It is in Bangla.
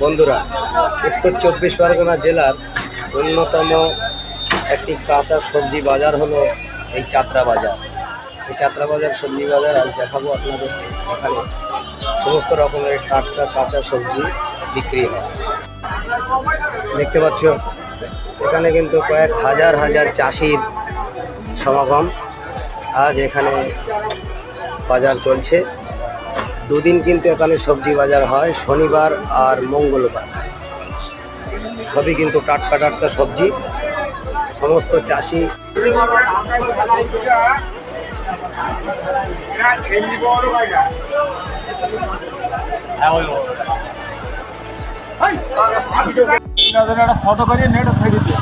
বন্ধুরা, উত্তর 24 পরগনা জেলার অন্যতম একটি কাঁচা সবজি বাজার হলো এই চাত্রা বাজার। এই চাত্রা বাজার সবজি বাজার আজ দেখাবো আপনাদের। এখানে সমস্ত রকমের টাটকা কাঁচা সবজি বিক্রি হয়। দেখতে পাচ্ছ এখানে কিন্তু কয়েক হাজার হাজার চাষির সমাগম। আজ এখানে বাজার চলছে। দুদিন কিন্তু এখানে সবজি বাজার হয়, শনিবার আর মঙ্গলবার। সবই কিন্তু টাটকা টাটকা সবজি। সমস্ত চাষি ফটো করিয়ে নেট সাইডে দিয়ে